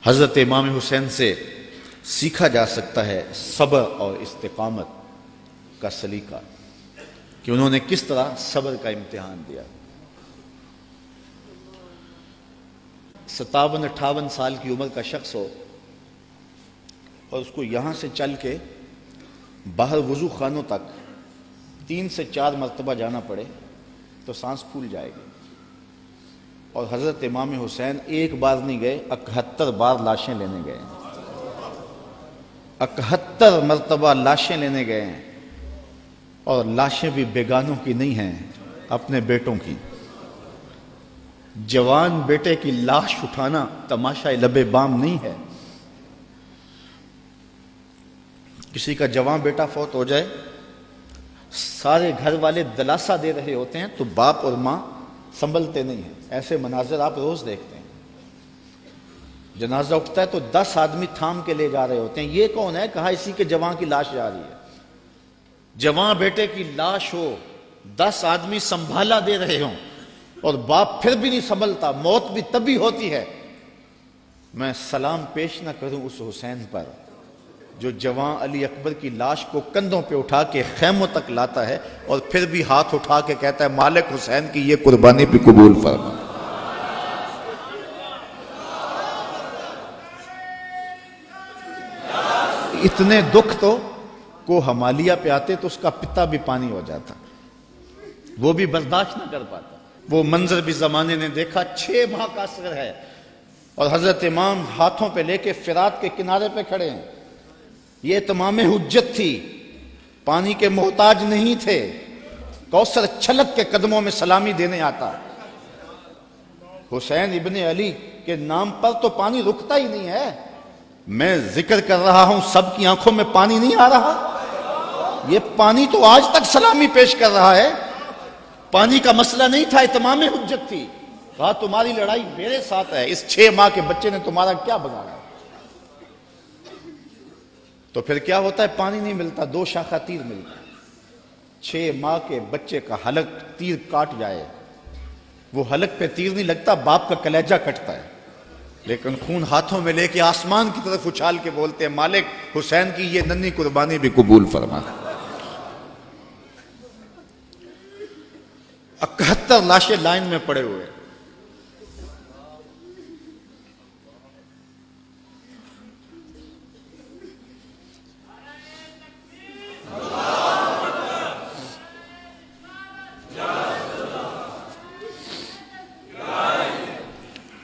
حضرت امام حسین سے سیکھا جا سکتا ہے صبر اور استقامت کا سلیقہ، کہ انہوں نے کس طرح صبر کا امتحان دیا۔ 57-58 سال کی عمر کا شخص ہو اور اس کو یہاں سے چل کے باہر وضو خانوں تک 3 سے 4 مرتبہ جانا پڑے تو سانس پھول جائے گی، اور حضرت امام حسین ایک بار نہیں گئے، 71 بار لاشیں لینے گئے ہیں، 71 مرتبہ لاشیں لینے گئے ہیں، اور لاشیں بھی بیگانوں کی نہیں ہیں، اپنے بیٹوں کی۔ جوان بیٹے کی لاش اٹھانا تماشا لبے بام نہیں ہے۔ کسی کا جوان بیٹا فوت ہو جائے، سارے گھر والے دلاسا دے رہے ہوتے ہیں تو باپ اور ماں سنبھلتے نہیں ہیں۔ ایسے مناظر آپ روز دیکھتے ہیں۔ جنازہ اٹھتا ہے تو 10 آدمی تھام کے لے جا رہے ہوتے ہیں، یہ کون ہے؟ کہا اسی کے جوان کی لاش جا رہی ہے۔ جوان بیٹے کی لاش ہو، 10 آدمی سنبھالا دے رہے ہوں اور باپ پھر بھی نہیں سنبھلتا، موت بھی تبھی ہوتی ہے۔ میں سلام پیش نہ کروں اس حسین پر جو جوان علی اکبر کی لاش کو کندھوں پہ اٹھا کے خیموں تک لاتا ہے اور پھر بھی ہاتھ اٹھا کے کہتا ہے مالک حسین کی یہ قربانی بھی قبول فرما۔ اتنے دکھ تو کو ہمالیہ پہ آتے تو اس کا پتا بھی پانی ہو جاتا، وہ بھی برداشت نہ کر پاتا۔ وہ منظر بھی زمانے نے دیکھا، 6 ماہ کا اثر ہے اور حضرت امام ہاتھوں پہ لے کے فرات کے کنارے پہ کھڑے ہیں۔ یہ تمام حجت تھی، پانی کے محتاج نہیں تھے، کوثر چھلک کے قدموں میں سلامی دینے آتا۔ حسین ابن علی کے نام پر تو پانی رکتا ہی نہیں ہے۔ میں ذکر کر رہا ہوں، سب کی آنکھوں میں پانی نہیں آ رہا؟ یہ پانی تو آج تک سلامی پیش کر رہا ہے۔ پانی کا مسئلہ نہیں تھا، اتمام حجت تھی۔ کہا تمہاری لڑائی میرے ساتھ ہے، اس 6 ماہ کے بچے نے تمہارا کیا بگاڑا؟ تو پھر کیا ہوتا ہے؟ پانی نہیں ملتا، 2 شاخہ تیر ملتا ہے۔ 6 ماہ کے بچے کا حلق تیر کاٹ جائے، وہ حلق پہ تیر نہیں لگتا، باپ کا کلیجہ کٹتا ہے، لیکن خون ہاتھوں میں لے کے آسمان کی طرف اچھال کے بولتے ہیں مالک حسین کی یہ ننھی قربانی بھی قبول فرما۔ 71 لاشیں لائن میں پڑے ہوئے۔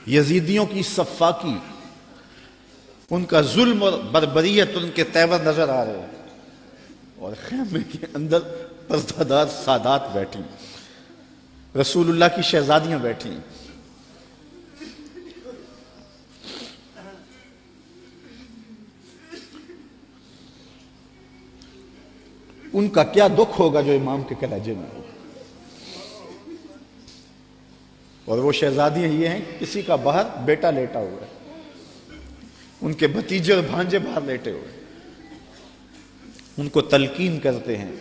یزیدیوں کی صفاقی، ان کا ظلم اور بربریت ان کے تیور نظر آ رہے ہیں، اور خیمے کے اندر پردہ سادات بیٹھی، رسول اللہ کی شہزادیاں بیٹھی۔ ان کا کیا دکھ ہوگا جو امام کے کلیجے میں ہوگا۔ اور وہ شہزادیاں یہ ہیں، کسی کا باہر بیٹا لیٹا ہوا ہے، ان کے بھتیجے اور بھانجے باہر لیٹے ہوئے، ان کو تلقین کرتے ہیں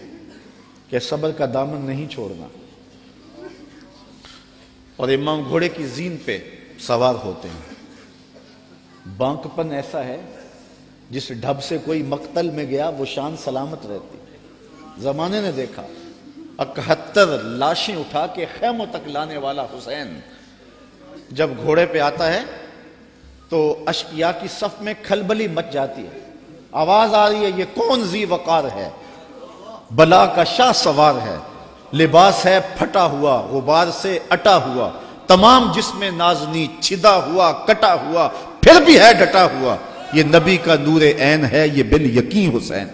کہ صبر کا دامن نہیں چھوڑنا، اور امام گھوڑے کی زین پہ سوار ہوتے ہیں۔ بانکپن ایسا ہے جس ڈھب سے کوئی مقتل میں گیا وہ شان سلامت رہتی۔ زمانے نے دیکھا 71 لاشیں اٹھا کے خیموں تک لانے والا حسین جب گھوڑے پہ آتا ہے تو اشقیاء کی صف میں کھلبلی مچ جاتی ہے، آواز آ رہی ہے یہ کون ذی وقار ہے، بلا کا شاہ سوار ہے، لباس ہے پھٹا ہوا غبار سے اٹا ہوا، تمام جسم نازنی چھدا ہوا کٹا ہوا، پھر بھی ہے ڈٹا ہوا، یہ نبی کا نور عین ہے، یہ بال یقین حسین۔